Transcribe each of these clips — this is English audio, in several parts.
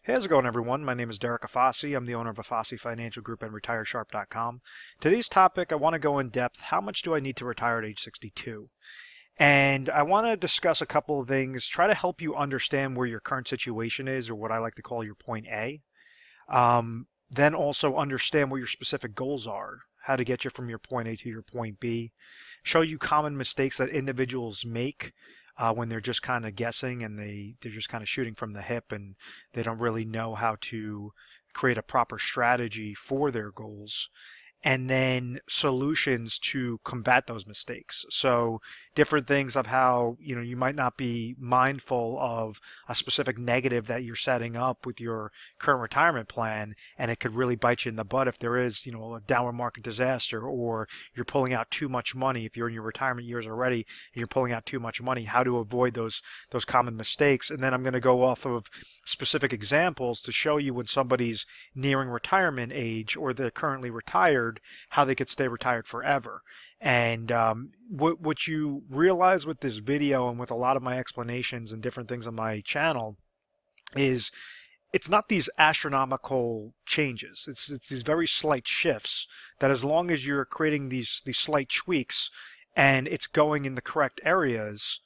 Hey, how's it going, everyone? My name is Derek Afasi. I'm the owner of Afasi Financial Group and RetireSharp.com. Today's topic, I want to go in depth. How much do I need to retire at age 62? And I want to discuss a couple of things, try to help you understand where your current situation is, or what I like to call your point A. Then also understand what your specific goals are, how to get you from your point A to your point B, show you common mistakes that individuals make when they're just kind of guessing and they're just kind of shooting from the hip and they don't really know how to create a proper strategy for their goals, and then solutions to combat those mistakes. So different things of how, you might not be mindful of a specific negative that you're setting up with your current retirement plan, and it could really bite you in the butt if there is, a downward market disaster, or you're pulling out too much money. If you're in your retirement years already and you're pulling out too much money, how to avoid those common mistakes. And then I'm going to go off of specific examples to show you when somebody's nearing retirement age or they're currently retired, how they could stay retired forever. And what you realize with this video and with a lot of my explanations and different things on my channel is it's not these astronomical changes. It's these very slight shifts that, as long as you're creating these slight tweaks and it's going in the correct areas,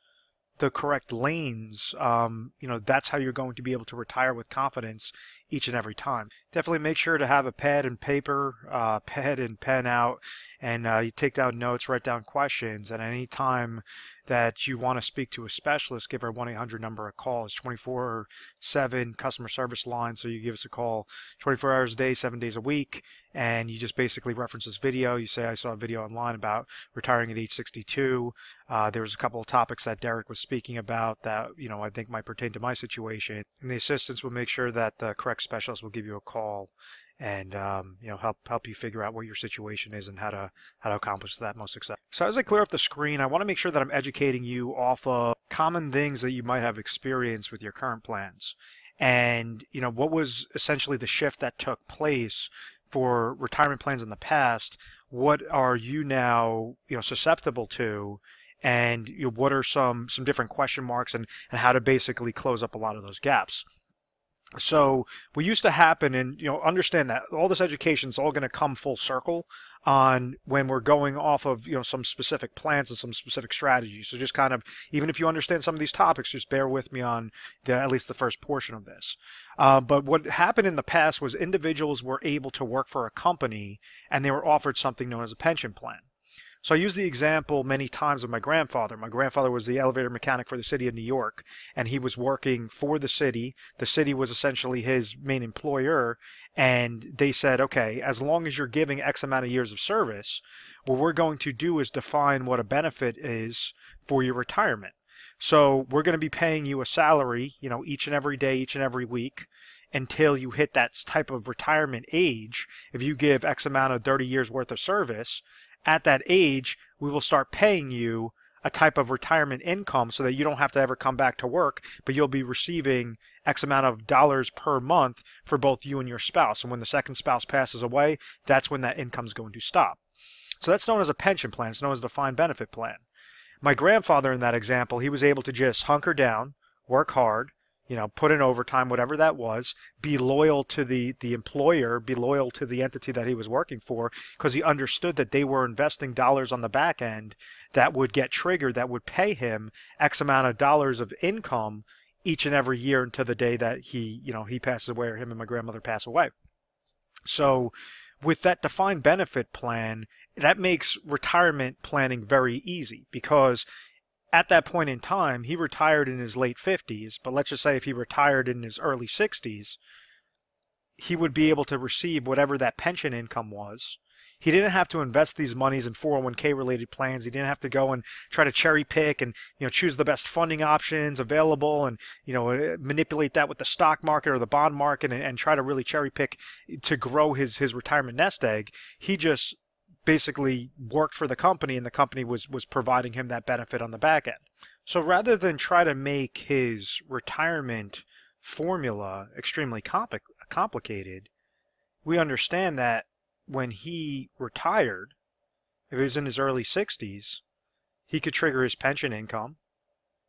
the correct lanes, that's how you're going to be able to retire with confidence each and every time. Definitely make sure to have a pad and paper, pad and pen out, and you take down notes, write down questions. And any time that you want to speak to a specialist, give our 1-800 number a call. It's 24/7 customer service line, so you give us a call 24 hours a day, 7 days a week, and you just basically reference this video. You say, I saw a video online about retiring at age 62. There was a couple of topics that Derek was speaking about that I think might pertain to my situation, and the assistants will make sure that the correct specialist will give you a call and help you figure out what your situation is and how to accomplish that most success. So as I clear up the screen, I want to make sure that I'm educating you off of common things that you might have experienced with your current plans, and what was essentially the shift that took place for retirement plans in the past. What are you now susceptible to, and what are some different question marks, and how to basically close up a lot of those gaps. So what used to happen, and understand that all this education is all going to come full circle on when we're going off of some specific plans and some specific strategies. So just kind of, even if you understand some of these topics, just bear with me on at least the first portion of this. But what happened in the past was individuals were able to work for a company and they were offered something known as a pension plan. So I use the example many times of my grandfather. My grandfather was the elevator mechanic for the city of New York, and he was working for the city. The city was essentially his main employer, and they said, okay, as long as you're giving X amount of years of service, what we're going to do is define what a benefit is for your retirement. So we're going to be paying you a salary, each and every day, each and every week, until you hit that type of retirement age. If you give X amount of 30 years worth of service, at that age, we will start paying you a type of retirement income so that you don't have to ever come back to work, but you'll be receiving X amount of dollars per month for both you and your spouse. And when the second spouse passes away, that's when that income is going to stop. So that's known as a pension plan. It's known as a defined benefit plan. My grandfather in that example, he was able to just hunker down, work hard, put in overtime, whatever that was, be loyal to the employer, be loyal to the entity that he was working for, because he understood that they were investing dollars on the back end that would get triggered, that would pay him X amount of dollars of income each and every year until the day that he passes away, or him and my grandmother pass away. So with that defined benefit plan, that makes retirement planning very easy, because at that point in time, he retired in his late 50s, but let's just say if he retired in his early 60s, he would be able to receive whatever that pension income was. He didn't have to invest these monies in 401k related plans. He didn't have to go and try to cherry pick and choose the best funding options available and manipulate that with the stock market or the bond market and try to really cherry pick to grow his retirement nest egg. He just basically worked for the company, and the company was providing him that benefit on the back end. So rather than try to make his retirement formula extremely complicated, we understand that when he retired, if he was in his early 60s, he could trigger his pension income.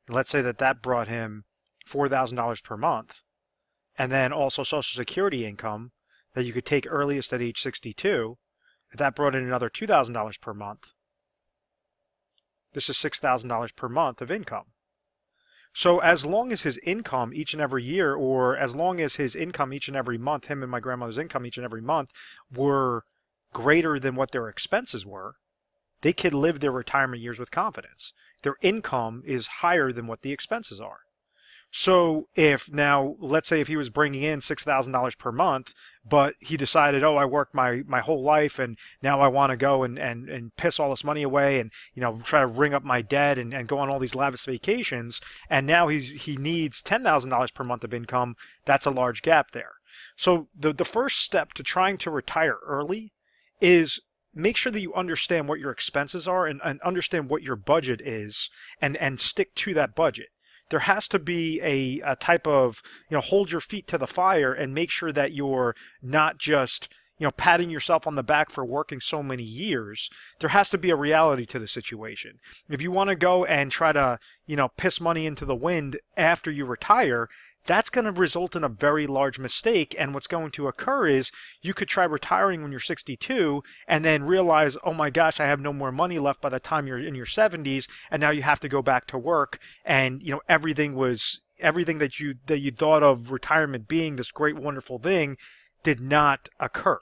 And let's say that brought him $4,000 per month. and then also Social Security income that you could take earliest at age 62, if that brought in another $2,000 per month, this is $6,000 per month of income. So as long as his income each and every year, or as long as his income each and every month, him and my grandmother's income each and every month, were greater than what their expenses were, they could live their retirement years with confidence. Their income is higher than what the expenses are. So if now, let's say if he was bringing in $6,000 per month, but he decided, oh, I worked my whole life and now I want to go and piss all this money away and, try to ring up my debt and go on all these lavish vacations, and now he needs $10,000 per month of income, that's a large gap there. So the first step to trying to retire early is make sure that you understand what your expenses are and understand what your budget is and stick to that budget. There has to be a type of, hold your feet to the fire and make sure that you're not just, patting yourself on the back for working so many years. There has to be a reality to the situation. If you want to go and try to, piss money into the wind after you retire, that's going to result in a very large mistake. And what's going to occur is you could try retiring when you're 62 and then realize, oh my gosh, I have no more money left by the time you're in your 70s. And now you have to go back to work. And, everything that you thought of retirement being this great, wonderful thing did not occur.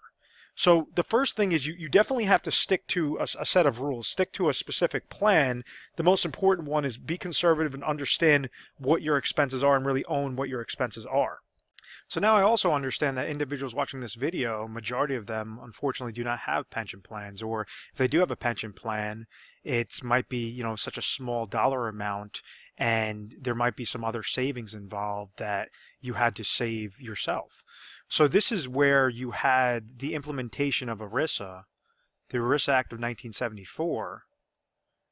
So the first thing is you definitely have to stick to a set of rules, stick to a specific plan. The most important one is be conservative and understand what your expenses are and really own what your expenses are. So now I also understand that individuals watching this video, majority of them unfortunately do not have pension plans, or if they do have a pension plan, it might be, such a small dollar amount and there might be some other savings involved that you had to save yourself. So this is where you had the implementation of ERISA, the ERISA Act of 1974,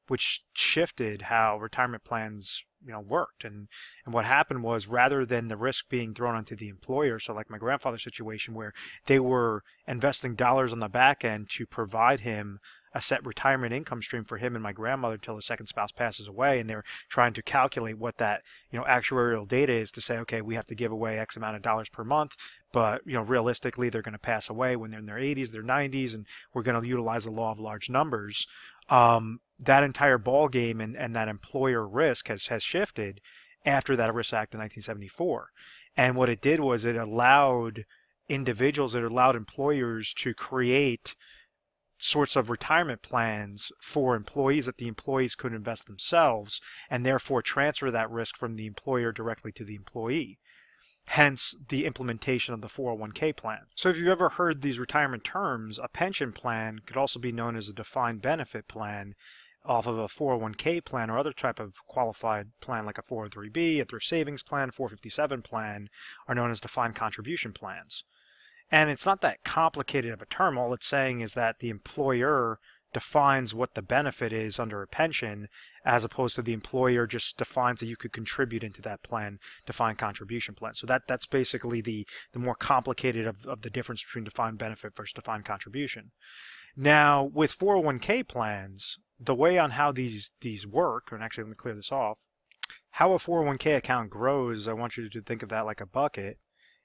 which shifted how retirement plans, worked. And what happened was, rather than the risk being thrown onto the employer, so like my grandfather's situation where they were investing dollars on the back end to provide him a set retirement income stream for him and my grandmother until the second spouse passes away, and they're trying to calculate what that actuarial data is to say, okay, we have to give away X amount of dollars per month, but realistically they're going to pass away when they're in their 80s, their 90s, and we're going to utilize the law of large numbers. That entire ball game and that employer risk has shifted after that ERISA Act of 1974. And what it did was it allowed individuals, it allowed employers to create sorts of retirement plans for employees that the employees could invest themselves, and therefore transfer that risk from the employer directly to the employee. Hence the implementation of the 401k plan. So if you've ever heard these retirement terms, a pension plan could also be known as a defined benefit plan off of a 401k plan or other type of qualified plan like a 403b, a thrift savings plan, 457 plan, are known as defined contribution plans. And it's not that complicated of a term. All it's saying is that the employer defines what the benefit is under a pension, as opposed to the employer just defines that you could contribute into that plan, defined contribution plan. So that's basically the more complicated of the difference between defined benefit versus defined contribution. Now, with 401k plans, the way on how these work, and actually let me clear this off, how a 401k account grows, I want you to think of that like a bucket.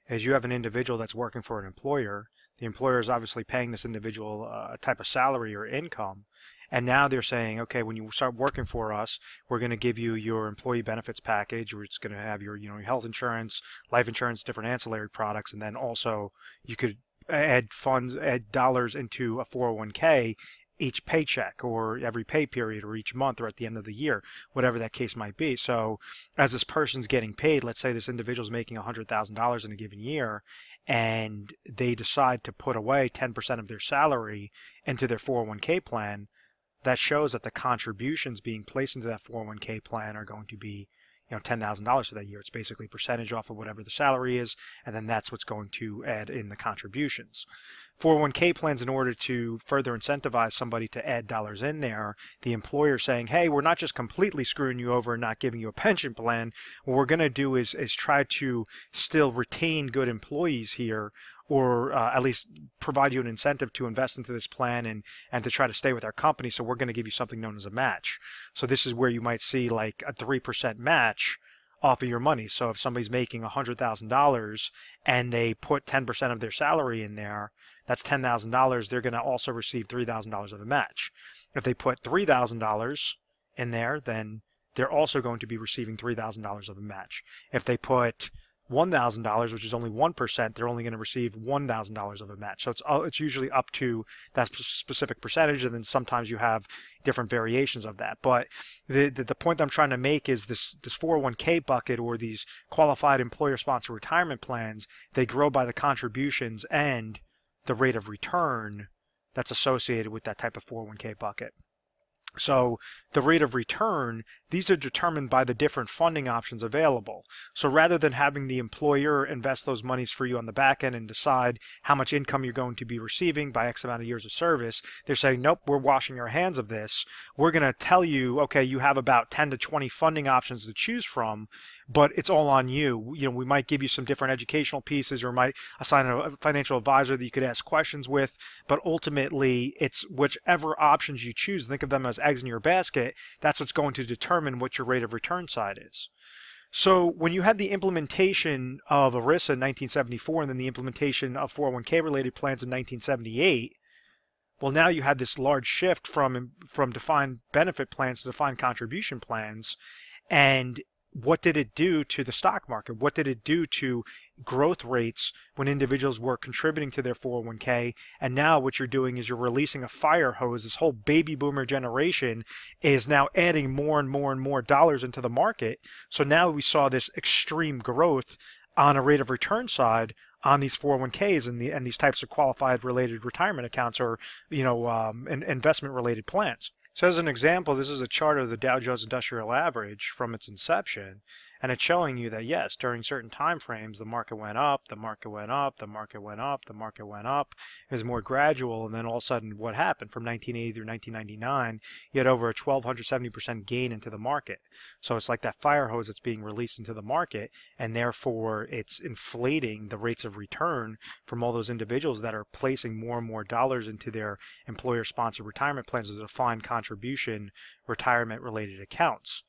As you have an individual that's working for an employer, the employer is obviously paying this individual a type of salary or income, and now they're saying, okay, when you start working for us, we're going to give you your employee benefits package, or it's going to have your your health insurance, life insurance, different ancillary products, and then also you could add dollars into a 401k each paycheck or every pay period or each month or at the end of the year, whatever that case might be. So as this person's getting paid, let's say this individual's making $100,000 in a given year, and they decide to put away 10% of their salary into their 401k plan, that shows that the contributions being placed into that 401k plan are going to be $10,000 for that year. It's basically a percentage off of whatever the salary is, and then that's what's going to add in the contributions. 401k plans, in order to further incentivize somebody to add dollars in there, the employer saying, hey, we're not just completely screwing you over and not giving you a pension plan. What we're going to do is try to still retain good employees here, or at least provide you an incentive to invest into this plan and to try to stay with our company. So we're going to give you something known as a match. So this is where you might see like a 3% match off of your money. So if somebody's making $100,000 and they put 10% of their salary in there, that's $10,000. They're going to also receive $3,000 of a match. If they put $3,000 in there, then they're also going to be receiving $3,000 of a match. If they put $1,000, which is only 1%, they're only going to receive $1,000 of a match. So it's usually up to that specific percentage, and then sometimes you have different variations of that. But the point I'm trying to make is this 401k bucket, or these qualified employer-sponsored retirement plans, they grow by the contributions and the rate of return that's associated with that type of 401k bucket. So the rate of return, these are determined by the different funding options available. So rather than having the employer invest those monies for you on the back end and decide how much income you're going to be receiving by X amount of years of service, they're saying, nope, we're washing our hands of this. We're going to tell you, okay, you have about 10 to 20 funding options to choose from, but it's all on you. You know, we might give you some different educational pieces, or might assign a financial advisor that you could ask questions with, but ultimately it's whichever options you choose. Think of them as eggs in your basket. That's what's going to determine what your rate of return side is. So when you had the implementation of ERISA in 1974 and then the implementation of 401k related plans in 1978, well, now you had this large shift from defined benefit plans to defined contribution plans. And what did it do to the stock market? What did it do to growth rates when individuals were contributing to their 401k? And now what you're doing is you're releasing a fire hose. This whole baby boomer generation is now adding more and more and more dollars into the market. So now we saw this extreme growth on a rate of return side on these 401ks and these types of qualified related retirement accounts, or investment related plans. So as an example, this is a chart of the Dow Jones Industrial Average from its inception, and it's showing you that yes, during certain time frames, the market went up, the market went up, the market went up, the market went up. It was more gradual, and then all of a sudden, what happened from 1980 through 1999? You had over a 1,270% gain into the market. So it's like that fire hose that's being released into the market, and therefore it's inflating the rates of return from all those individuals that are placing more and more dollars into their employer-sponsored retirement plans as a defined contribution retirement-related accounts.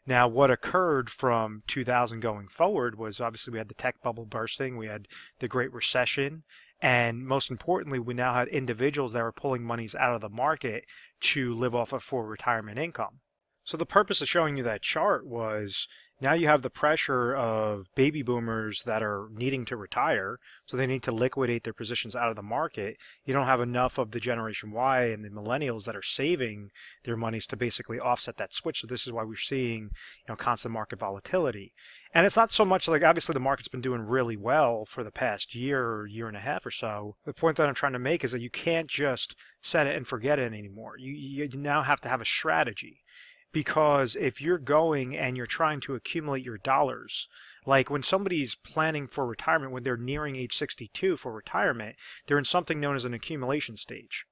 Now, what occurred from 2000 going forward was obviously we had the tech bubble bursting, we had the Great Recession, and most importantly, we now had individuals that were pulling monies out of the market to live off of for retirement income. So the purpose of showing you that chart was now you have the pressure of baby boomers that are needing to retire, so they need to liquidate their positions out of the market. You don't have enough of the Generation Y and the millennials that are saving their monies to basically offset that switch. So this is why we're seeing, constant market volatility. And it's not so much like, obviously the market's been doing really well for the past year or year and a half or so. The point that I'm trying to make is that you can't just set it and forget it anymore. You now have to have a strategy. Because if you're going and you're trying to accumulate your dollars, like when somebody's planning for retirement, when they're nearing age 62 for retirement, they're in something known as an accumulation stage.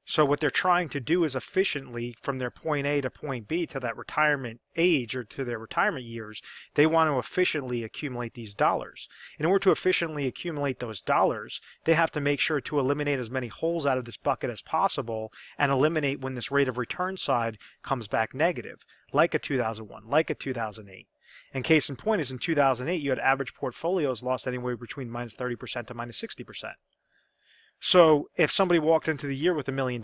So what they're trying to do is efficiently, from their point A to point B to that retirement age or to their retirement years, they want to efficiently accumulate these dollars. In order to efficiently accumulate those dollars, they have to make sure to eliminate as many holes out of this bucket as possible and eliminate when this rate of return side comes back negative, like a 2001, like a 2008. And case in point is in 2008, you had average portfolios lost anywhere between minus 30% to minus 60%. So if somebody walked into the year with $1 million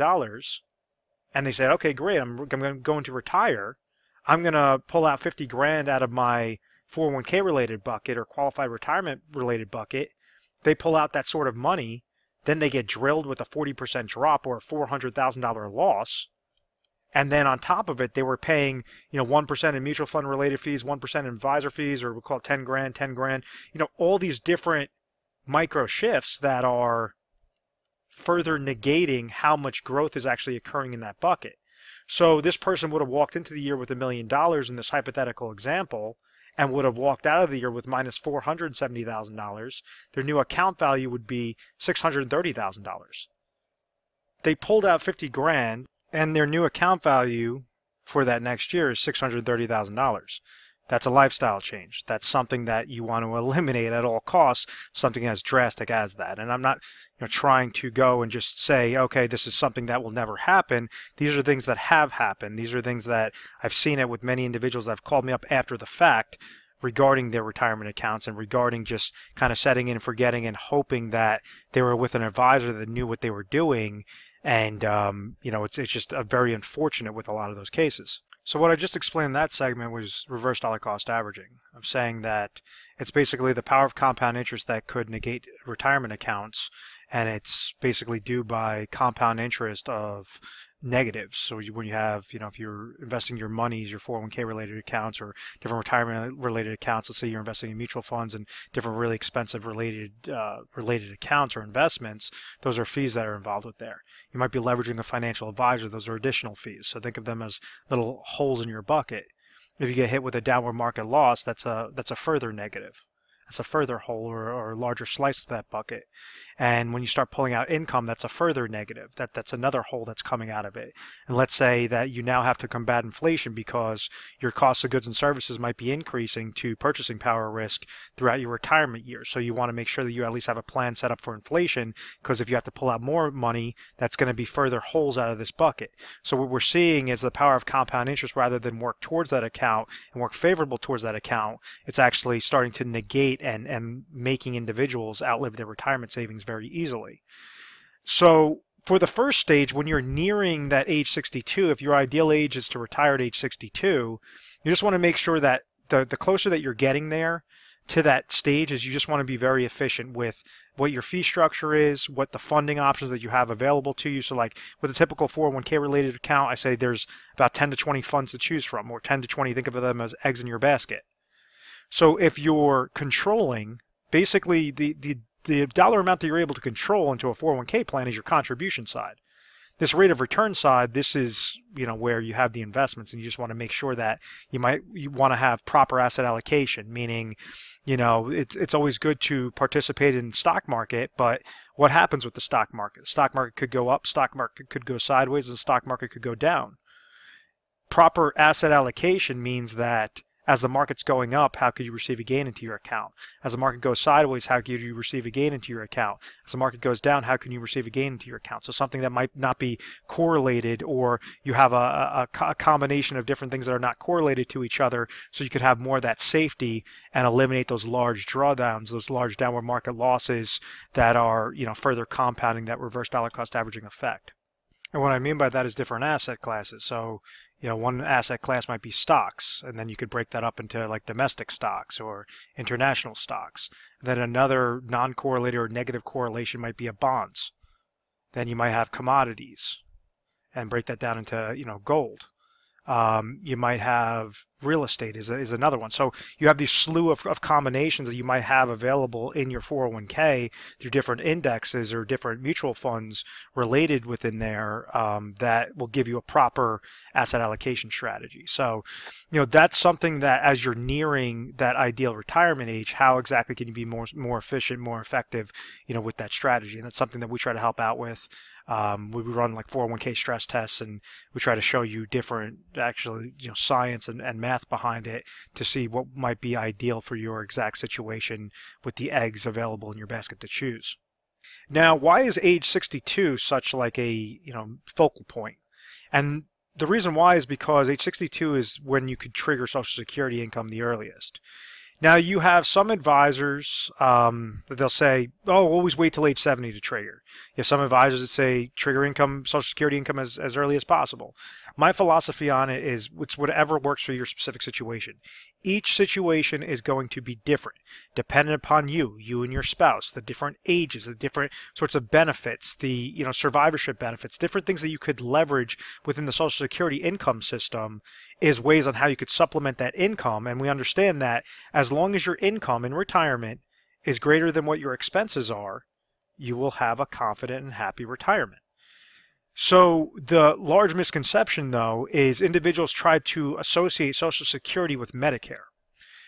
and they said, okay, great, I'm going to retire, I'm going to pull out 50 grand out of my 401k related bucket or qualified retirement related bucket, they pull out that sort of money, then they get drilled with a 40% drop or a $400,000 loss. And then on top of it, they were paying, 1% in mutual fund related fees, 1% in advisor fees, or we'll call it 10 grand, all these different micro shifts that are further negating how much growth is actually occurring in that bucket. So this person would have walked into the year with $1 million in this hypothetical example and would have walked out of the year with minus $470,000. Their new account value would be $630,000. They pulled out 50 grand and their new account value for that next year is $630,000. That's a lifestyle change. That's something that you want to eliminate at all costs, something as drastic as that. And I'm not trying to go and just say, okay, this is something that will never happen. These are things that have happened. These are things that I've seen it with many individuals that have called me up after the fact regarding their retirement accounts and regarding just kind of setting in and forgetting and hoping that they were with an advisor that knew what they were doing. And, it's just very unfortunate with a lot of those cases. So what I just explained in that segment was reverse dollar cost averaging. I'm saying that it's basically the power of compound interest that could negate retirement accounts, and it's basically due by compound interest of negatives. So when you have, if you're investing your monies, your 401k related accounts or different retirement related accounts, let's say you're investing in mutual funds and different really expensive related accounts or investments, those are fees that are involved with there. You might be leveraging a financial advisor, those are additional fees. So think of them as little holes in your bucket. If you get hit with a downward market loss, that's a further negative. That's a further hole or a larger slice to that bucket. And when you start pulling out income, that's a further negative. That's another hole that's coming out of it. And let's say that you now have to combat inflation because your cost of goods and services might be increasing to purchasing power risk throughout your retirement years. So you want to make sure that you at least have a plan set up for inflation, because if you have to pull out more money, that's going to be further holes out of this bucket. So what we're seeing is the power of compound interest, rather than work towards that account and work favorable towards that account, it's actually starting to negate and making individuals outlive their retirement savings very easily. So for the first stage, when you're nearing that age 62, if your ideal age is to retire at age 62, you just want to make sure that the closer that you're getting there to that stage is you just want to be very efficient with what your fee structure is, what the funding options that you have available to you. So like with a typical 401k related account, I say there's about 10 to 20 funds to choose from, or 10 to 20, think of them as eggs in your basket. So if you're controlling, basically the dollar amount that you're able to control into a 401k plan is your contribution side. This rate of return side, this is where you have the investments, and you just want to make sure that you want to have proper asset allocation, meaning it's always good to participate in the stock market, but what happens with the stock market? The stock market could go up, stock market could go sideways, and the stock market could go down. Proper asset allocation means that as the market's going up, how could you receive a gain into your account? As the market goes sideways, how could you receive a gain into your account? As the market goes down, how can you receive a gain into your account? So something that might not be correlated, or you have a combination of different things that are not correlated to each other, so you could have more of that safety and eliminate those large drawdowns, those large downward market losses that are further compounding that reverse dollar cost averaging effect. And what I mean by that is different asset classes. So one asset class might be stocks, and then you could break that up into like domestic stocks or international stocks. Then another non-correlated or negative correlation might be a bonds. Then you might have commodities, and break that down into gold. You might have real estate is another one. So you have these slew of combinations that you might have available in your 401k through different indexes or different mutual funds related within there that will give you a proper asset allocation strategy. So, that's something that as you're nearing that ideal retirement age, how exactly can you be more efficient, more effective, with that strategy? And that's something that we try to help out with. We run like 401k stress tests, and we try to show you different actually science and math behind it to see what might be ideal for your exact situation with the eggs available in your basket to choose. Now, why is age 62 such like a focal point? And the reason why is because age 62 is when you could trigger Social Security income the earliest. Now, you have some advisors that they'll say, oh, always wait till age 70 to trigger. You have some advisors that say trigger income, Social Security income as early as possible. My philosophy on it is it's whatever works for your specific situation. Each situation is going to be different, dependent upon you and your spouse, the different ages, the different sorts of benefits, the survivorship benefits, different things that you could leverage within the Social Security income system is ways on how you could supplement that income. And we understand that as long as your income in retirement is greater than what your expenses are, you will have a confident and happy retirement. So the large misconception, though, is individuals try to associate Social Security with Medicare.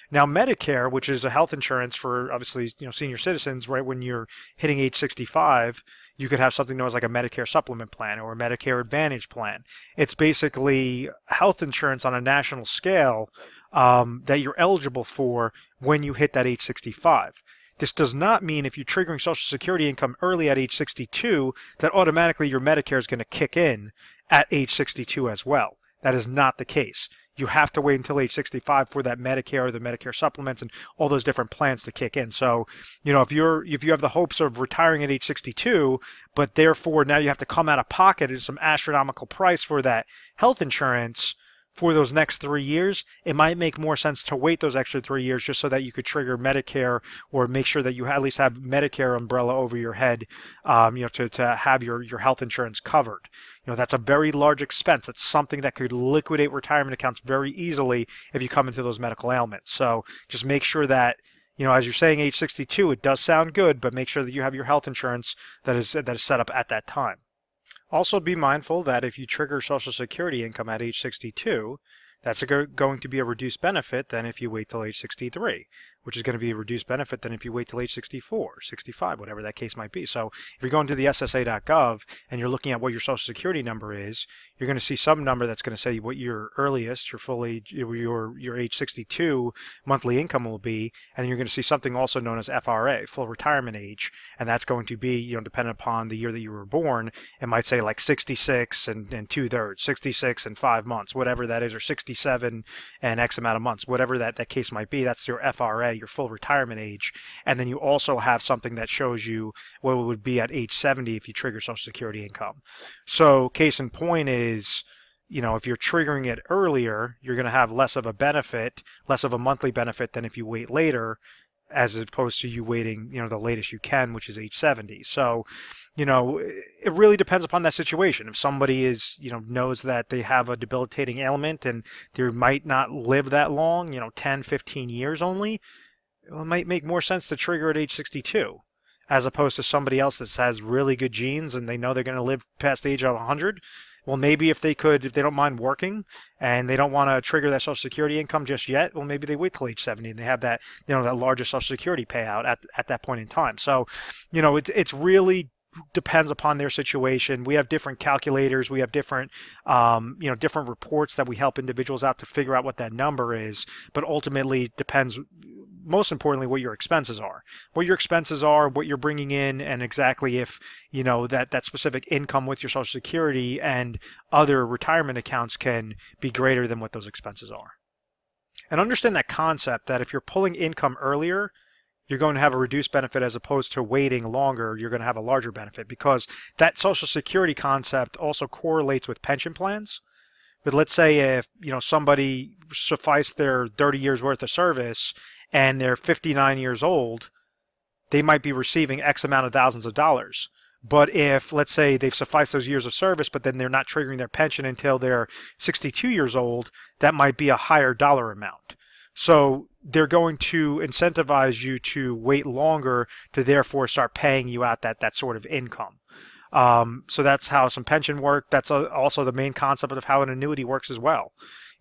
Now, Medicare, which is a health insurance for obviously senior citizens, right when you're hitting age 65, you could have something known as like a Medicare supplement plan or a Medicare Advantage plan. It's basically health insurance on a national scale that you're eligible for when you hit that age 65. This does not mean if you're triggering Social Security income early at age 62 that automatically your Medicare is going to kick in at age 62 as well. That is not the case. You have to wait until age 65 for that Medicare or the Medicare supplements and all those different plans to kick in. So, if you have the hopes of retiring at age 62, but therefore now you have to come out of pocket at some astronomical price for that health insurance for those next 3 years, it might make more sense to wait those extra 3 years just so that you could trigger Medicare or make sure that you at least have Medicare umbrella over your head, to have your health insurance covered. That's a very large expense. That's something that could liquidate retirement accounts very easily if you come into those medical ailments. So just make sure that, as you're saying age 62, it does sound good, but make sure that you have your health insurance that is set up at that time. Also be mindful that if you trigger Social Security income at age 62, that's going to be a reduced benefit than if you wait till age 63, which is going to be a reduced benefit than if you wait till age 64, 65, whatever that case might be. So if you're going to the SSA.gov and you're looking at what your Social Security number is, you're going to see some number that's going to say what your earliest, your age 62 monthly income will be, and you're going to see something also known as FRA, full retirement age, and that's going to be, dependent upon the year that you were born. It might say like 66 and 2/3, 66 and 5 months, whatever that is, or 67 and X amount of months, whatever that case might be. That's your FRA, your full retirement age. And then you also have something that shows you what it would be at age 70 if you trigger Social Security income. So case in point is, if you're triggering it earlier, you're going to have less of a benefit, less of a monthly benefit than if you wait later, as opposed to you waiting, the latest you can, which is age 70. So, it really depends upon that situation. If somebody is, knows that they have a debilitating ailment and they might not live that long, 10, 15 years only, it might make more sense to trigger at age 62, as opposed to somebody else that has really good genes and they know they're going to live past the age of 100. Well, maybe if they don't mind working and they don't want to trigger that Social Security income just yet, well, maybe they wait till age 70 and they have that, that larger Social Security payout at that point in time. So, it's really depends upon their situation. We have different calculators. We have different, different reports that we help individuals out to figure out what that number is. But ultimately, depends, most importantly, what your expenses are. What your expenses are, what you're bringing in, and exactly if, that specific income with your Social Security and other retirement accounts can be greater than what those expenses are. And understand that concept that if you're pulling income earlier, you're going to have a reduced benefit as opposed to waiting longer, you're going to have a larger benefit, because that Social Security concept also correlates with pension plans. But let's say if, somebody sufficed their 30 years worth of service and they're 59 years old, they might be receiving X amount of thousands of dollars. But if, let's say, they've sufficed those years of service, but then they're not triggering their pension until they're 62 years old, that might be a higher dollar amount. So they're going to incentivize you to wait longer to therefore start paying you out that sort of income. So that's how some pension work. That's also the main concept of how an annuity works as well.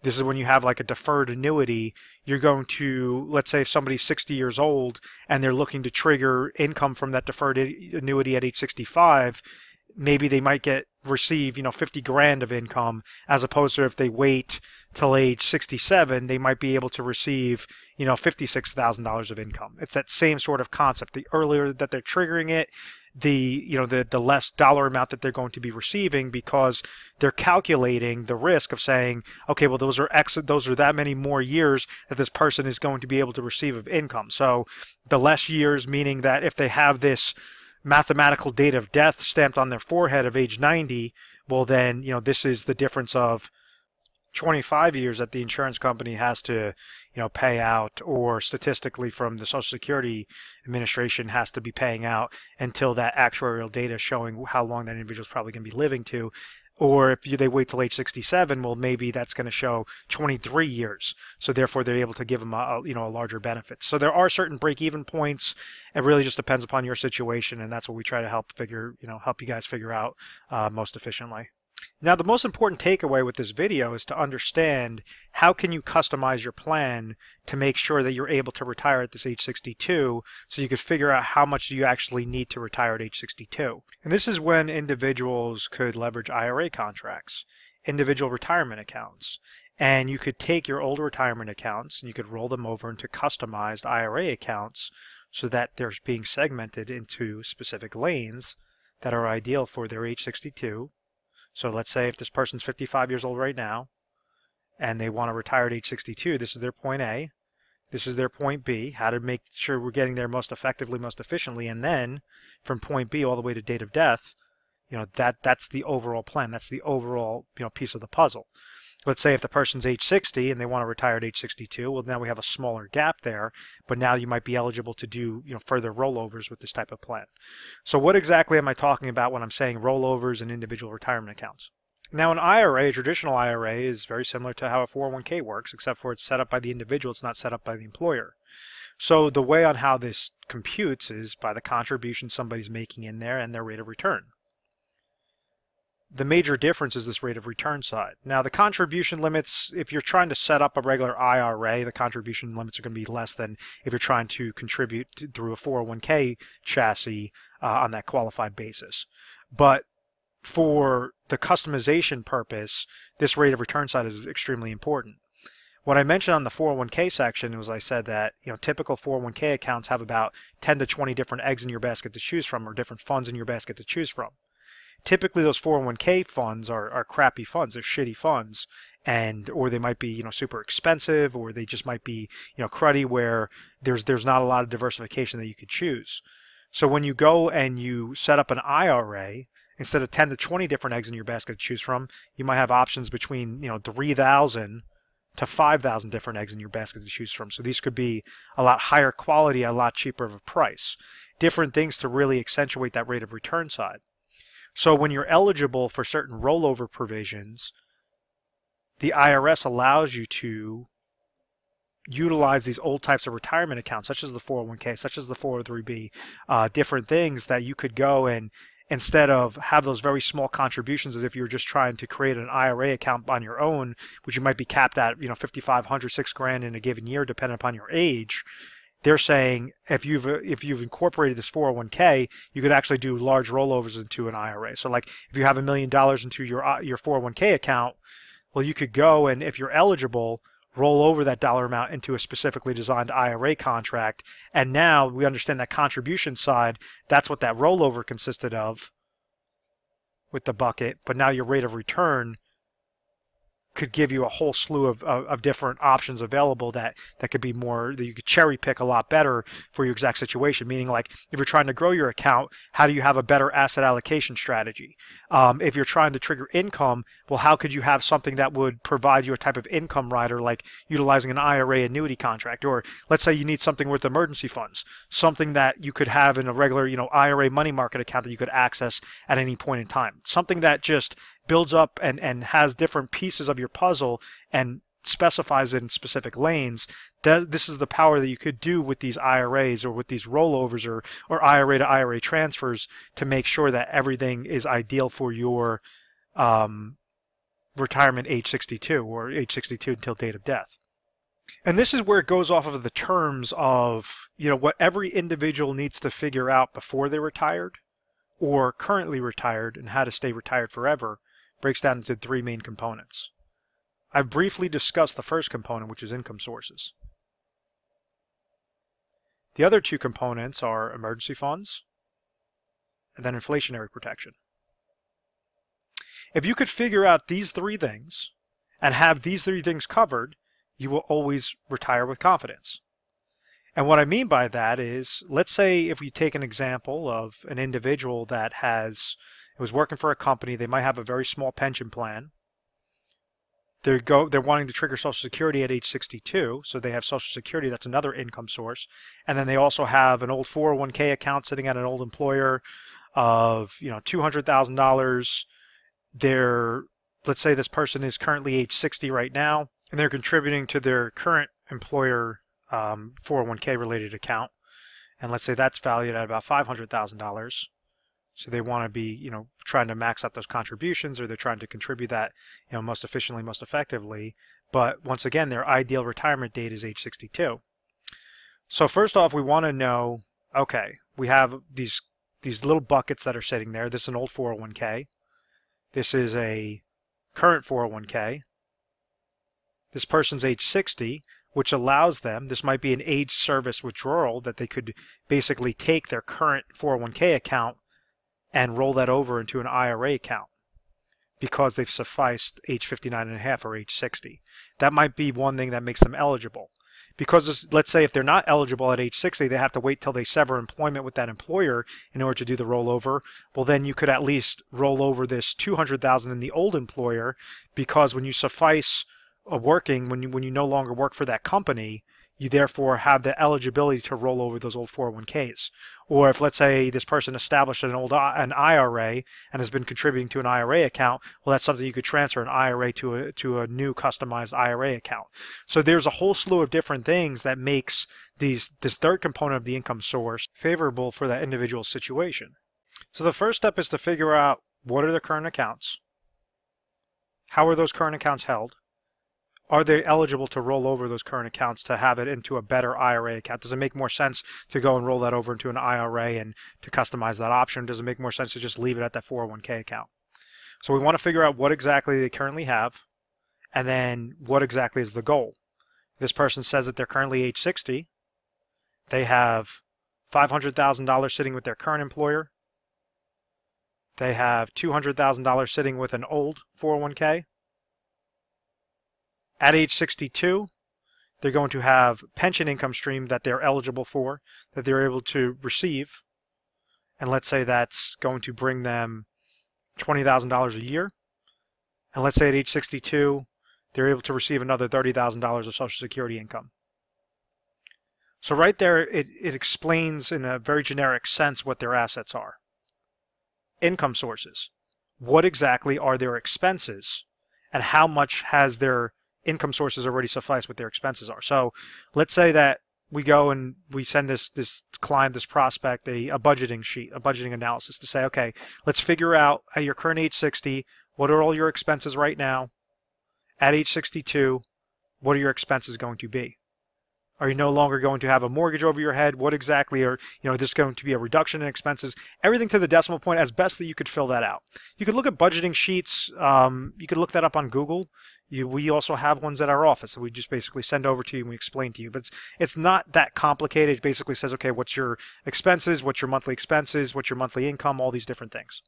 This is when you have like a deferred annuity, you're going to, let's say if somebody's 60 years old and they're looking to trigger income from that deferred annuity at age 65, maybe they might receive 50 grand of income, as opposed to if they wait till age 67, they might be able to receive $56,000 of income. It's that same sort of concept. The earlier that they're triggering it, the less dollar amount that they're going to be receiving, because they're calculating the risk of saying, okay, well those are that many more years that this person is going to be able to receive of income. So the less years, meaning that if they have this mathematical date of death stamped on their forehead of age 90, well then, this is the difference of 25 years that the insurance company has to, pay out, or statistically from the Social Security Administration has to be paying out until that actuarial data showing how long that individual is probably going to be living to. Or if they wait till age 67, well, maybe that's going to show 23 years. So therefore, they're able to give them a larger benefit. So there are certain break-even points. It really just depends upon your situation, and that's what we try to help you guys figure out most efficiently. Now, the most important takeaway with this video is to understand how can you customize your plan to make sure that you're able to retire at this age 62, so you could figure out how much you actually need to retire at age 62. And this is when individuals could leverage IRA contracts, individual retirement accounts, And you could take your old retirement accounts and you could roll them over into customized IRA accounts so that they're being segmented into specific lanes that are ideal for their age 62. So let's say if this person's 55 years old right now and they want to retire at age 62, this is their point A, this is their point B, how to make sure we're getting there most effectively, most efficiently, and then from point B all the way to date of death, that's the overall plan. That's the overall piece of the puzzle. Let's say if the person's age 60 and they want to retire at age 62, well, now we have a smaller gap there, but now you might be eligible to do further rollovers with this type of plan. So what exactly am I talking about when I'm saying rollovers and individual retirement accounts? Now, an IRA, a traditional IRA, is very similar to how a 401k works, except for it's set up by the individual. It's not set up by the employer. So the way on how this computes is by the contribution somebody's making in there and their rate of return. The major difference is this rate of return side. Now, the contribution limits, if you're trying to set up a regular IRA, the contribution limits are going to be less than if you're trying to contribute through a 401k chassis on that qualified basis. But for the customization purpose, this rate of return side is extremely important. What I mentioned on the 401k section was I said that typical 401k accounts have about 10 to 20 different eggs in your basket to choose from, or different funds in your basket to choose from. Typically, those 401k funds are crappy funds. They're shitty funds, or they might be super expensive, or they just might be cruddy where there's not a lot of diversification that you could choose. So when you go and you set up an IRA, instead of 10 to 20 different eggs in your basket to choose from, you might have options between 3,000 to 5,000 different eggs in your basket to choose from. So these could be a lot higher quality, a lot cheaper of a price. Different things to really accentuate that rate of return side. So when you're eligible for certain rollover provisions, the IRS allows you to utilize these old types of retirement accounts, such as the 401k, such as the 403b, different things that you could go and instead of have those very small contributions as if you were just trying to create an IRA account on your own, which you might be capped at $5,500, $6,000 in a given year, depending upon your age. They're saying if you've incorporated this 401k, you could actually do large rollovers into an IRA. So like if you have $1 million into your 401k account, well, you could go and if you're eligible, roll over that dollar amount into a specifically designed IRA contract. And now we understand that contribution side, that's what that rollover consisted of with the bucket. But now your rate of return could give you a whole slew of different options available that could be more, that you could cherry pick a lot better for your exact situation. Meaning like if you're trying to grow your account, how do you have a better asset allocation strategy? If you're trying to trigger income, well, how could you have something that would provide you a type of income rider, like utilizing an IRA annuity contract? Or let's say you need something with emergency funds, something that you could have in a regular, IRA money market account that you could access at any point in time. Something that just builds up and has different pieces of your puzzle and specifies it in specific lanes. This is the power that you could do with these IRAs or with these rollovers or IRA to IRA transfers to make sure that everything is ideal for your retirement age 62 or age 62 until date of death. And this is where it goes off of the terms of what every individual needs to figure out before they're retired or currently retired and how to stay retired forever. Breaks down into three main components. I've briefly discussed the first component, which is income sources. The other two components are emergency funds and then inflationary protection. If you could figure out these three things and have these three things covered, you will always retire with confidence. And what I mean by that is, let's say if we take an example of an individual that was working for a company, they might have a very small pension plan. They're wanting to trigger Social Security at age 62, so they have Social Security. That's another income source. And then they also have an old 401k account sitting at an old employer of $200,000. Let's say this person is currently age 60 right now, and they're contributing to their current employer 401k related account. And let's say that's valued at about $500,000. So they want to be, trying to max out those contributions, or they're trying to contribute that, most efficiently, most effectively. But once again, their ideal retirement date is age 62. So first off, we want to know, okay, we have these little buckets that are sitting there. This is an old 401k. This is a current 401k. this person's age 60, which allows them, this might be an age service withdrawal, that they could basically take their current 401k account and roll that over into an IRA account because they've sufficed age 59 and a half or age 60. That might be one thing that makes them eligible. Because let's say if they're not eligible at age 60, they have to wait till they sever employment with that employer in order to do the rollover. Well, then you could at least roll over this $200,000 in the old employer, because when you suffice working, when you no longer work for that company, you therefore have the eligibility to roll over those old 401ks. Or if, let's say, this person established an IRA and has been contributing to an IRA account, well, that's something you could transfer an IRA to a new customized IRA account. So there's a whole slew of different things that makes this third component of the income source favorable for that individual situation. So the first step is to figure out what are their current accounts, how are those current accounts held, are they eligible to roll over those current accounts to have it into a better IRA account? Does it make more sense to go and roll that over into an IRA and to customize that option? Does it make more sense to just leave it at that 401k account? So we want to figure out what exactly they currently have, and then what exactly is the goal. This person says that they're currently age 60. They have $500,000 sitting with their current employer. They have $200,000 sitting with an old 401k. At age 62, they're going to have pension income stream that they're eligible for, that they're able to receive. And let's say that's going to bring them $20,000 a year. And let's say at age 62, they're able to receive another $30,000 of Social Security income. So right there, it explains in a very generic sense what their assets are. Income sources. What exactly are their expenses? And how much has their income sources already suffice what their expenses are? So let's say that we go and we send this client, this prospect, a budgeting sheet, a budgeting analysis to say, okay, let's figure out at your current age 60, what are all your expenses right now? At age 62, what are your expenses going to be? Are you no longer going to have a mortgage over your head? What exactly are, this going to be a reduction in expenses? Everything to the decimal point as best that you could fill that out. You could look at budgeting sheets. You could look that up on Google. We also have ones at our office that we just basically send over to you and we explain to you. But it's not that complicated. It basically says, okay, what's your expenses? What's your monthly expenses? What's your monthly income? All these different things.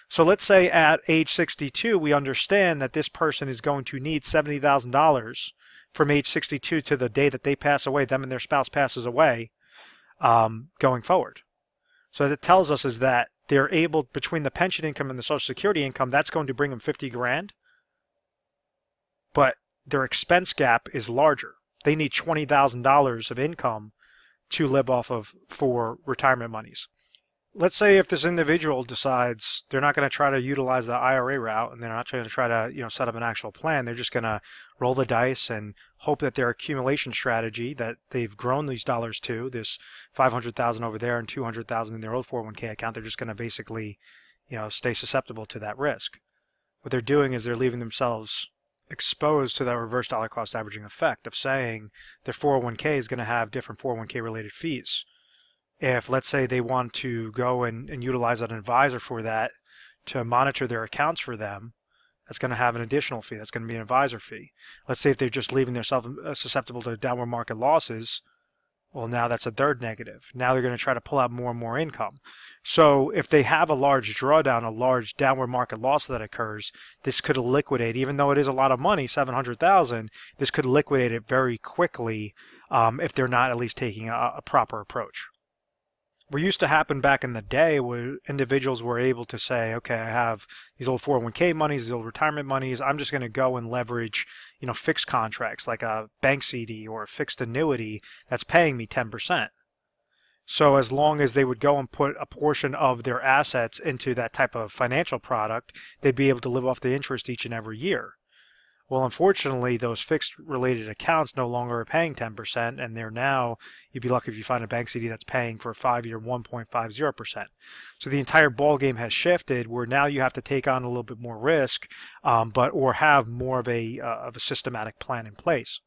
So let's say at age 62, we understand that this person is going to need $70,000 from age 62 to the day that they pass away, them and their spouse passes away, going forward. So what it tells us is that they're able, between the pension income and the Social Security income, that's going to bring them 50 grand. But their expense gap is larger. They need $20,000 of income to live off of for retirement monies. Let's say if this individual decides they're not going to try to utilize the IRA route and they're not trying to try to set up an actual plan, they're just going to roll the dice and hope that their accumulation strategy that they've grown these dollars to, this $500,000 over there and $200,000 in their old 401k account, they're just going to basically stay susceptible to that risk. What they're doing is they're leaving themselves exposed to that reverse dollar cost averaging effect of saying their 401k is going to have different 401k related fees. If, let's say, they want to go and utilize an advisor for that to monitor their accounts for them, that's going to have an additional fee. That's going to be an advisor fee. Let's say if they're just leaving themselves susceptible to downward market losses, well, now that's a third negative. Now they're going to try to pull out more and more income. So if they have a large drawdown, a large downward market loss that occurs, this could liquidate, even though it is a lot of money, $700,000, this could liquidate it very quickly if they're not at least taking a proper approach. What used to happen back in the day where individuals were able to say, okay, I have these old 401k monies, these old retirement monies, I'm just going to go and leverage, fixed contracts like a bank CD or a fixed annuity that's paying me 10%. So as long as they would go and put a portion of their assets into that type of financial product, they'd be able to live off the interest each and every year. Well, unfortunately, those fixed related accounts no longer are paying 10%, and they're now, you'd be lucky if you find a bank CD that's paying for a 5-year 1.50%. So the entire ball game has shifted where now you have to take on a little bit more risk, or have more of a systematic plan in place.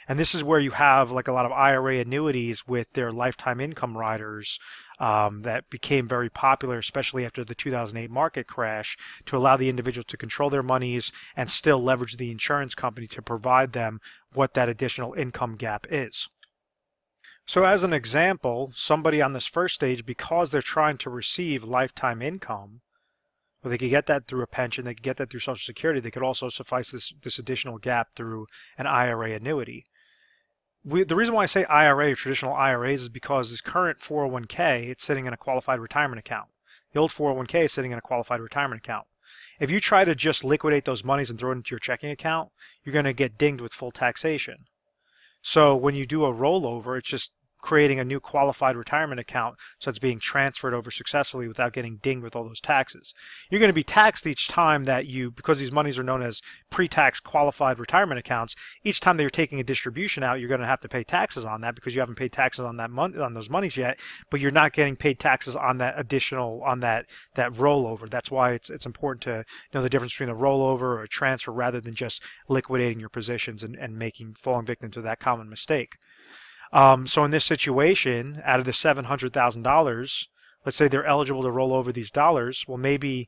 And this is where you have like a lot of IRA annuities with their lifetime income riders that became very popular, especially after the 2008 market crash, to allow the individual to control their monies and still leverage the insurance company to provide them what that additional income gap is. So as an example, somebody on this first stage, because they're trying to receive lifetime income, well, they could get that through a pension, they could get that through Social Security, they could also suffice this additional gap through an IRA annuity. The reason why I say IRA or traditional IRAs is because this current 401k, it's sitting in a qualified retirement account. The old 401k is sitting in a qualified retirement account. If you try to just liquidate those monies and throw it into your checking account, you're going to get dinged with full taxation. So when you do a rollover, it's just creating a new qualified retirement account, so it's being transferred over successfully without getting dinged with all those taxes. You're going to be taxed each time that because these monies are known as pre-tax qualified retirement accounts, each time that you're taking a distribution out, you're going to have to pay taxes on that because you haven't paid taxes on that on those monies yet, but you're not getting paid taxes on that additional, on that rollover. That's why it's important to know the difference between a rollover or a transfer rather than just liquidating your positions and falling victim to that common mistake. So in this situation, out of the $700,000, let's say they're eligible to roll over these dollars. Well, maybe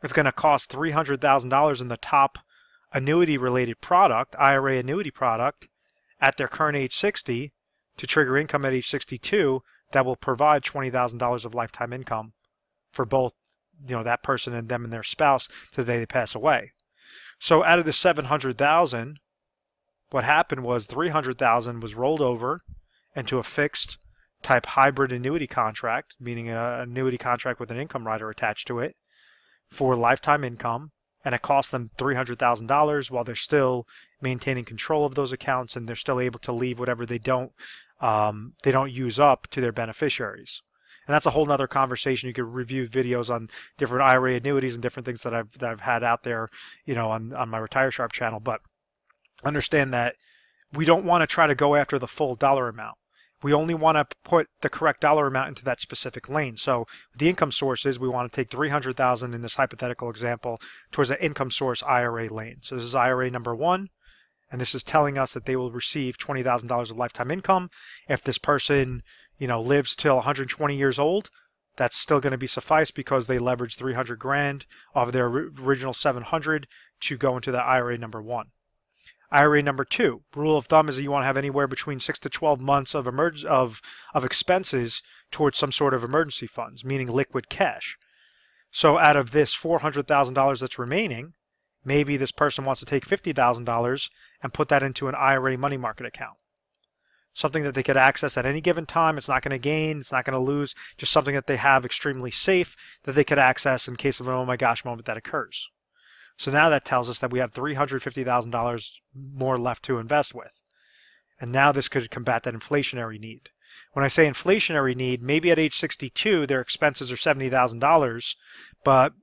it's going to cost $300,000 in the top annuity-related product, IRA annuity product, at their current age 60 to trigger income at age 62 that will provide $20,000 of lifetime income for both, that person and them and their spouse to the day they pass away. So out of the $700,000, what happened was $300,000 was rolled over into a fixed type hybrid annuity contract, meaning an annuity contract with an income rider attached to it for lifetime income, and it cost them $300,000 while they're still maintaining control of those accounts and they're still able to leave whatever they don't use up to their beneficiaries. And that's a whole nother conversation. You could review videos on different IRA annuities and different things that I've had out there, on my Retire Sharp channel. But understand that we don't want to try to go after the full dollar amount. We only want to put the correct dollar amount into that specific lane. So the income sources, we want to take $300,000 in this hypothetical example towards the income source IRA lane. So this is IRA number 1, and this is telling us that they will receive $20,000 of lifetime income. If this person, lives till 120 years old, that's still going to be suffice because they leveraged 300 grand off of their original 700 to go into the IRA number 1. IRA number 2, rule of thumb is that you want to have anywhere between 6 to 12 months of expenses towards some sort of emergency funds, meaning liquid cash. So out of this $400,000 that's remaining, maybe this person wants to take $50,000 and put that into an IRA money market account. Something that they could access at any given time. It's not going to gain, it's not going to lose, just something that they have extremely safe that they could access in case of an oh my gosh moment that occurs. So now that tells us that we have $350,000 more left to invest with. And now this could combat that inflationary need. When I say inflationary need, maybe at age 62 their expenses are $70,000, but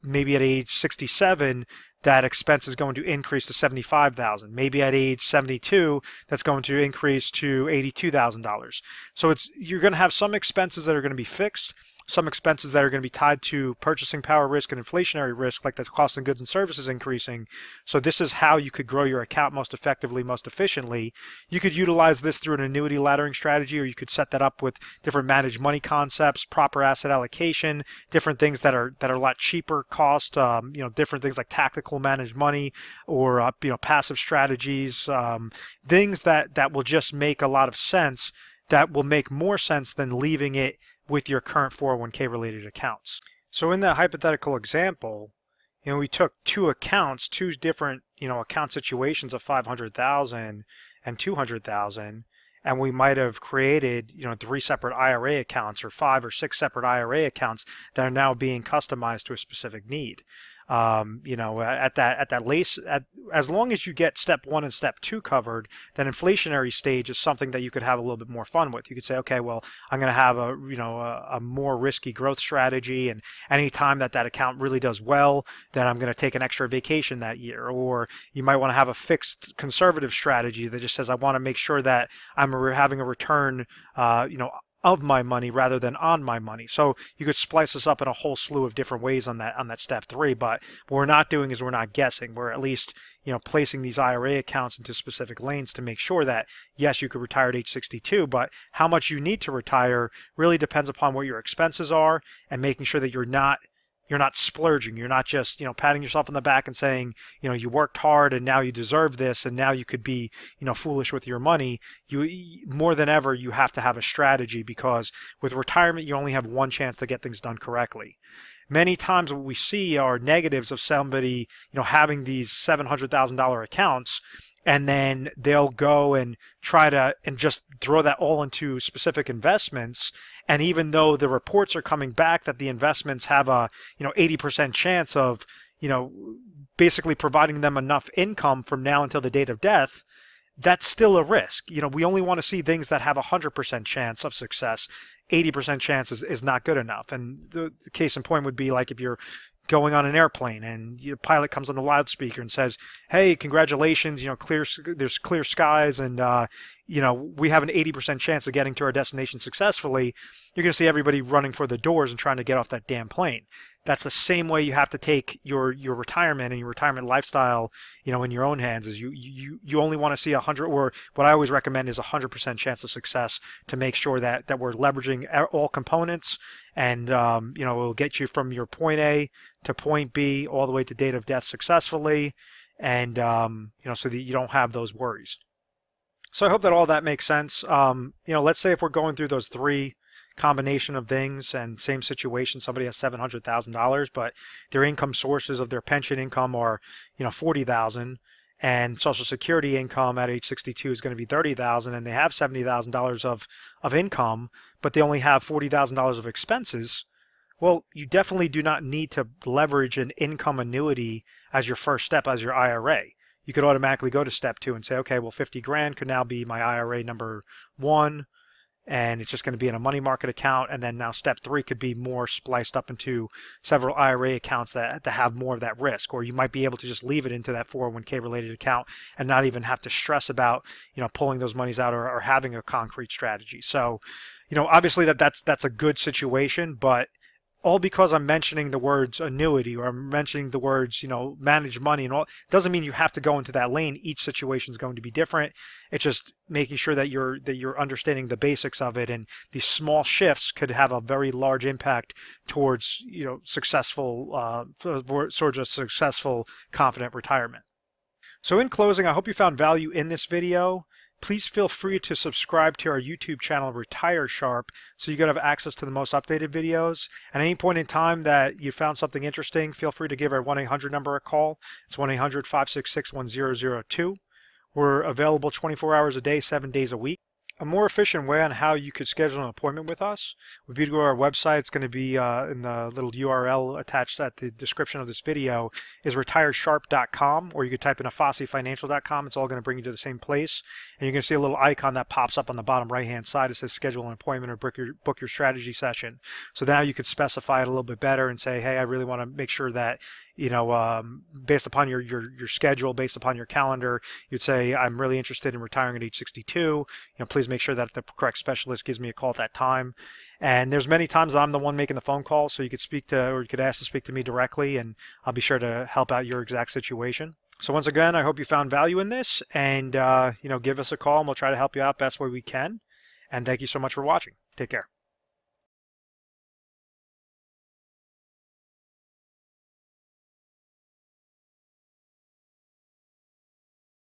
maybe at age 67 that expense is going to increase to $75,000. Maybe at age 72 that's going to increase to $82,000. So you're going to have some expenses that are going to be fixed, some expenses that are going to be tied to purchasing power risk and inflationary risk, like the cost of goods and services increasing. So this is how you could grow your account most effectively, most efficiently. You could utilize this through an annuity laddering strategy, or you could set that up with different managed money concepts, proper asset allocation, different things that are a lot cheaper cost, different things like tactical managed money or passive strategies, things that will just make a lot of sense, that will make more sense than leaving it with your current 401k related accounts. So in that hypothetical example, we took two different, account situations of 500,000 and 200,000, and we might have created, 3 separate IRA accounts or 5 or 6 separate IRA accounts that are now being customized to a specific need. As long as you get step 1 and step 2 covered, then inflationary stage is something that you could have a little bit more fun with. You could say, okay, well, I'm going to have a more risky growth strategy, and anytime that account really does well, then I'm going to take an extra vacation that year. Or you might want to have a fixed conservative strategy that just says, I want to make sure that I'm having a return, of my money rather than on my money. So you could splice this up in a whole slew of different ways on that step 3, but what we're not doing is we're not guessing. We're at least, placing these IRA accounts into specific lanes to make sure that, yes, you could retire at age 62, but how much you need to retire really depends upon what your expenses are, and making sure that you're not splurging. You're not just, patting yourself on the back and saying, you worked hard and now you deserve this and now you could be, foolish with your money. You, more than ever, you have to have a strategy, because with retirement, you only have one chance to get things done correctly. Many times what we see are negatives of somebody, having these $700,000 accounts, and then they'll go and try to just throw that all into specific investments. And even though the reports are coming back that the investments have a 80% chance of basically providing them enough income from now until the date of death, that's still a risk. We only want to see things that have a 100% chance of success. 80% chance is not good enough. And the case in point would be like if you're going on an airplane and your pilot comes on the loudspeaker and says, "Hey, congratulations, there's clear skies and we have an 80% chance of getting to our destination successfully." You're going to see everybody running for the doors and trying to get off that damn plane. That's the same way you have to take your retirement and your retirement lifestyle, in your own hands. Is you only want to see 100, or what I always recommend is 100% chance of success, to make sure that we're leveraging all components, and it will get you from your point A to point B all the way to date of death successfully, and so that you don't have those worries. So I hope that all that makes sense. Let's say if we're going through those 3 combination of things, and same situation, somebody has $700,000, but their income sources of their pension income are $40,000, and Social Security income at age 62 is going to be $30,000, and they have $70,000 of income, but they only have $40,000 of expenses. Well, you definitely do not need to leverage an income annuity as your first step, as your IRA. You could automatically go to step 2 and say, okay, well, 50 grand could now be my IRA number 1, and it's just going to be in a money market account. And then now step 3 could be more spliced up into several IRA accounts that have more of that risk. Or you might be able to just leave it into that 401k related account and not even have to stress about, pulling those monies out, or having a concrete strategy. So, obviously that's a good situation, but all because I'm mentioning the words annuity, or I'm mentioning the words, manage money and all, doesn't mean you have to go into that lane. Each situation is going to be different. It's just making sure that you're understanding the basics of it, and these small shifts could have a very large impact towards, successful, sort of successful, confident retirement. So in closing, I hope you found value in this video. Please feel free to subscribe to our YouTube channel, Retire Sharp, so you can have access to the most updated videos. At any point in time that you found something interesting, feel free to give our 1-800 number a call. It's 1-800-566-1002. We're available 24 hours a day, 7 days a week. A more efficient way on how you could schedule an appointment with us would be to go to our website. It's going to be in the little URL attached at the description of this video, is retiresharp.com, or you could type in afassifinancial.com. It's all going to bring you to the same place. And you're going to see a little icon that pops up on the bottom right-hand side. It says schedule an appointment or book your strategy session. So now you could specify it a little bit better and say, hey, I really want to make sure that, based upon your schedule, based upon your calendar, you'd say, I'm really interested in retiring at age 62. Please make sure that the correct specialist gives me a call at that time. And there's many times that I'm the one making the phone call, so you could you could ask to speak to me directly, and I'll be sure to help out your exact situation. So once again, I hope you found value in this, and give us a call and we'll try to help you out best way we can. And thank you so much for watching. Take care.